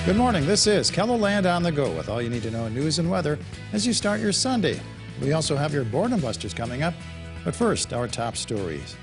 Good morning. This is KELOLAND on the go with all you need to know in news and weather as you start your Sunday. We also have your boredom busters coming up. But first, our top stories.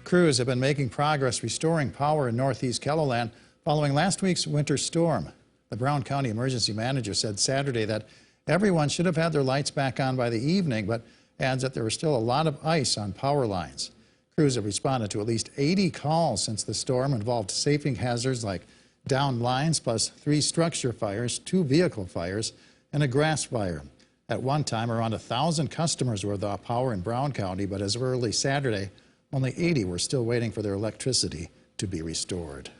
Crews have been making progress restoring power in northeast KELOLAND following last week's winter storm. The Brown County emergency manager said Saturday that everyone should have had their lights back on by the evening, but adds that there was still a lot of ice on power lines. Crews have responded to at least 80 calls since the storm involved safety hazards like downed lines, plus 3 structure fires, 2 vehicle fires, and a grass fire. At one time, around 1,000 customers were without power in Brown County, but as of early Saturday, only 80 were still waiting for their electricity to be restored.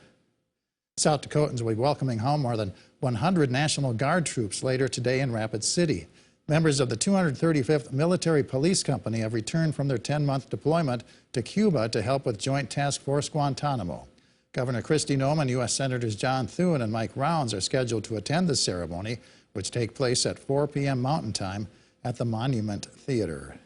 South Dakotans will be welcoming home more than 100 National Guard troops later today in Rapid City. Members of the 235th Military Police Company have returned from their 10-month deployment to Cuba to help with Joint Task Force Guantanamo. Governor Kristi Noem, U.S. Senators John Thune and Mike Rounds are scheduled to attend the ceremony, which takes place at 4 p.m. Mountain Time at the Monument Theater.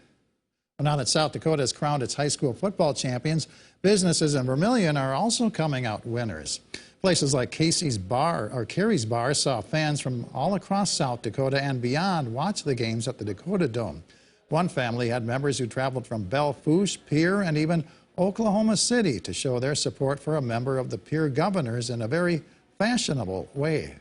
Well, now that South Dakota has crowned its high school football champions, businesses in Vermilion are also coming out winners. Places like Carrie's Bar saw fans from all across South Dakota and beyond watch the games at the Dakota Dome. One family had members who traveled from Belle Fourche, Pierre, and even Oklahoma City to show their support for a member of the Pierre Governors in a very fashionable way.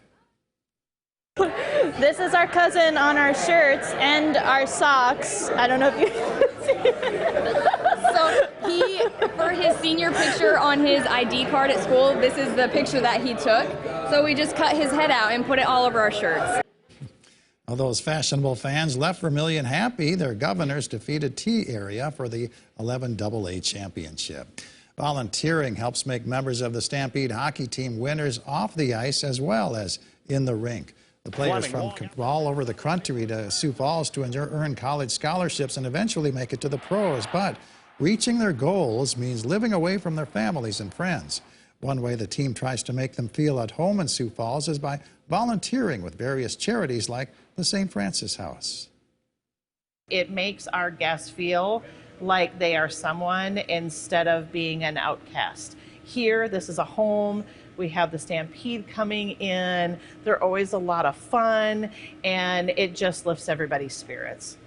This is our cousin on our shirts and our socks. I don't know if you can see it. So for his senior picture on his ID card at school, this is the picture that he took. So we just cut his head out and put it all over our shirts. Well, those fashionable fans left Vermilion happy. Their Governors defeated T-Area for the 11AA championship. Volunteering helps make members of the Stampede hockey team winners off the ice as well as in the rink. The players from all over the country to Sioux Falls to earn college scholarships and eventually make it to the pros. But reaching their goals means living away from their families and friends. One way the team tries to make them feel at home in Sioux Falls is by volunteering with various charities like the St. Francis House. It makes our guests feel like they are someone instead of being an outcast. Here, this is a home. We have the Stampede coming in. They're always a lot of fun, and it just lifts everybody's spirits.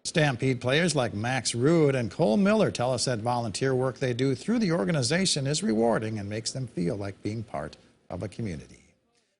Stampede players like Max Ruud and Cole Miller tell us that volunteer work they do through the organization is rewarding and makes them feel like being part of a community.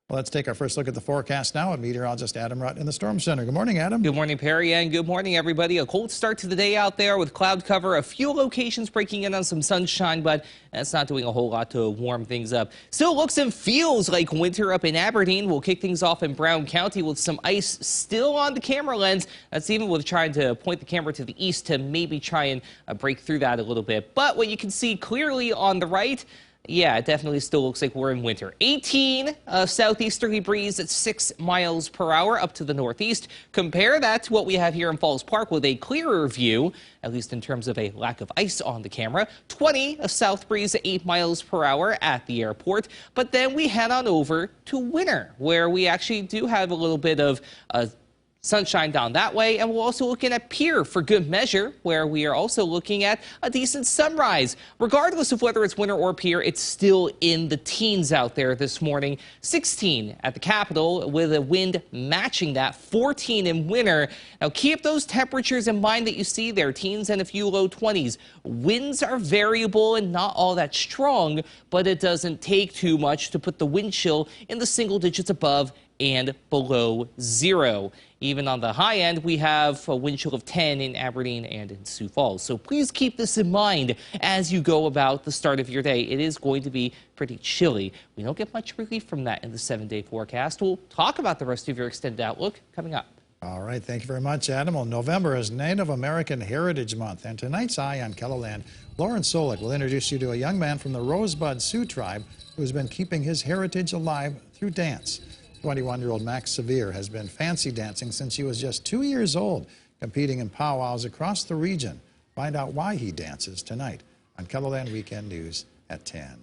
Well, let's take our first look at the forecast now with meteorologist Adam Rutt in the Storm Center. Good morning, Adam. Good morning, Perry, and good morning, everybody. A cold start to the day out there with cloud cover. A few locations breaking in on some sunshine, but that's not doing a whole lot to warm things up. Still looks and feels like winter up in Aberdeen. We'll kick things off in Brown County with some ice still on the camera lens. That's even with trying to point the camera to the east to maybe try and break through that a little bit. But what you can see clearly on the right, yeah, it definitely still looks like we're in winter. 18 southeasterly breeze at 6 miles per hour up to the northeast. Compare that to what we have here in Falls Park with a clearer view, at least in terms of a lack of ice on the camera. 20 south breeze at 8 miles per hour at the airport. But then we head on over to winter, where we actually do have a little bit of sunshine down that way, and we're also looking at Pierre for good measure, where we are also looking at a decent sunrise. Regardless of whether it's winter or Pierre, it's still in the teens out there this morning. 16 at the Capitol with a wind matching that, 14 in winter. Now keep those temperatures in mind that you see there, teens and a few low 20s. Winds are variable and not all that strong, but it doesn't take too much to put the wind chill in the single digits above and below 0. Even on the high end, we have a wind chill of 10 in Aberdeen and in Sioux Falls. So please keep this in mind as you go about the start of your day. It is going to be pretty chilly. We don't get much relief from that in the 7-day forecast. We'll talk about the rest of your extended outlook coming up. All right, thank you very much, Adam. Well, November is Native American Heritage Month, and tonight's Eye on KELOLAND, Lauren Solik will introduce you to a young man from the Rosebud Sioux tribe who's been keeping his heritage alive through dance. 21-year-old Max Sevier has been fancy dancing since he was just 2 years old, competing in powwows across the region. Find out why he dances tonight on KELOLAND Weekend News at 10.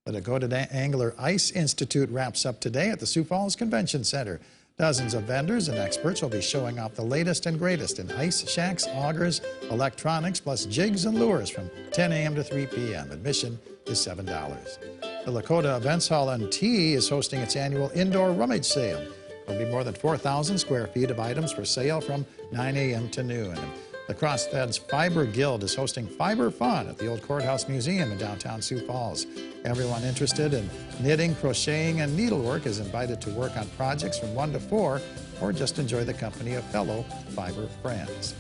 The Dakota Angler Ice Institute wraps up today at the Sioux Falls Convention Center. Dozens of vendors and experts will be showing off the latest and greatest in ice shacks, augers, electronics, plus jigs and lures from 10 a.m. to 3 p.m. Admission is $7. The Lakota Events Hall NT is hosting its annual indoor rummage sale. There will be more than 4,000 square feet of items for sale from 9 a.m. to noon. The Crosted's Fiber Guild is hosting Fiber Fun at the Old Courthouse Museum in downtown Sioux Falls. Everyone interested in knitting, crocheting, and needlework is invited to work on projects from 1 to 4 or just enjoy the company of fellow Fiber friends.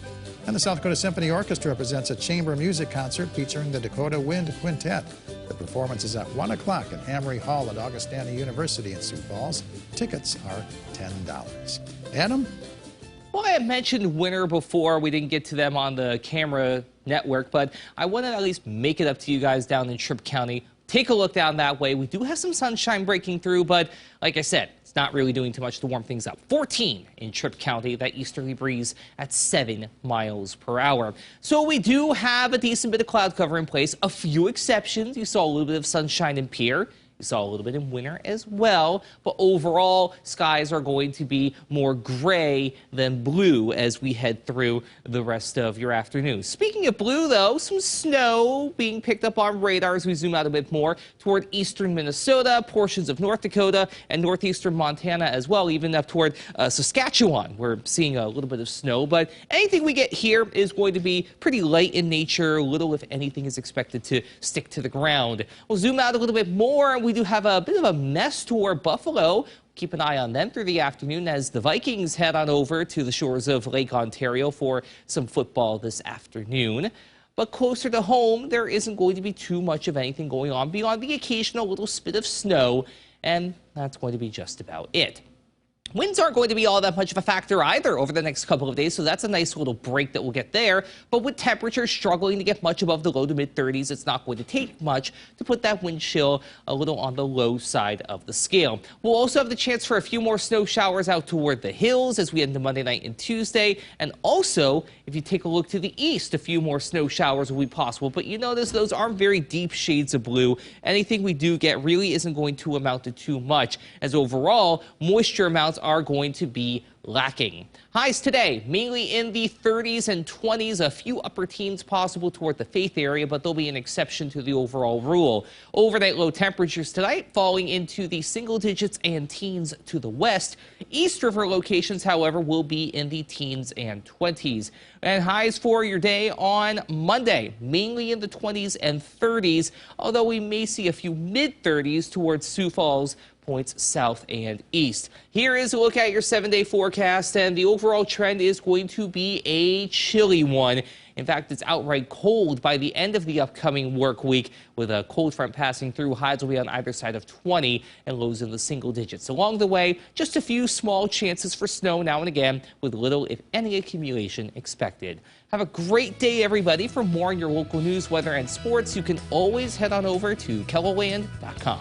And the South Dakota Symphony Orchestra presents a chamber music concert featuring the Dakota Wind Quintet. The performance is at 1 o'clock in Amory Hall at Augustana University in Sioux Falls. Tickets are $10. Adam? Well, I had mentioned winter before. We didn't get to them on the camera network, but I wanted to at least make it up to you guys down in Tripp County. Take a look down that way. We do have some sunshine breaking through, but like I said, it's not really doing too much to warm things up. 14 in Tripp County, that easterly breeze at 7 miles per hour. So we do have a decent bit of cloud cover in place. A few exceptions. You saw a little bit of sunshine in Pierre. You saw a little bit in winter as well, but overall, skies are going to be more gray than blue as we head through the rest of your afternoon. Speaking of blue, though, some snow being picked up on radar as we zoom out a bit more toward eastern Minnesota, portions of North Dakota, and northeastern Montana as well, even up toward Saskatchewan. We're seeing a little bit of snow, but anything we get here is going to be pretty light in nature. Little, if anything, is expected to stick to the ground. We'll zoom out a little bit more. We do have a bit of a mess toward Buffalo. Keep an eye on them through the afternoon as the Vikings head on over to the shores of Lake Ontario for some football this afternoon. But closer to home, there isn't going to be too much of anything going on beyond the occasional little spit of snow, and that's going to be just about it. Winds aren't going to be all that much of a factor either over the next couple of days, so that's a nice little break that we'll get there. But with temperatures struggling to get much above the low to mid-30s, it's not going to take much to put that wind chill a little on the low side of the scale. We'll also have the chance for a few more snow showers out toward the hills as we head into Monday night and Tuesday. And also, if you take a look to the east, a few more snow showers will be possible. But you notice those aren't very deep shades of blue. Anything we do get really isn't going to amount to too much, as overall, moisture amounts are going to be lacking. Highs today, mainly in the 30s and 20s, a few upper teens possible toward the Faith area, but there'll be an exception to the overall rule. Overnight low temperatures tonight falling into the single digits and teens to the west. East River locations, however, will be in the teens and 20s. And highs for your day on Monday, mainly in the 20s and 30s, although we may see a few mid-30s towards Sioux Falls, points south and east. Here is a look at your 7-day forecast, and the overall trend is going to be a chilly one. In fact, it's outright cold by the end of the upcoming work week, with a cold front passing through. Highs will be on either side of 20 and lows in the single digits. Along the way, just a few small chances for snow now and again, with little, if any, accumulation expected. Have a great day, everybody. For more on your local news, weather, and sports, you can always head on over to KELOLAND.com.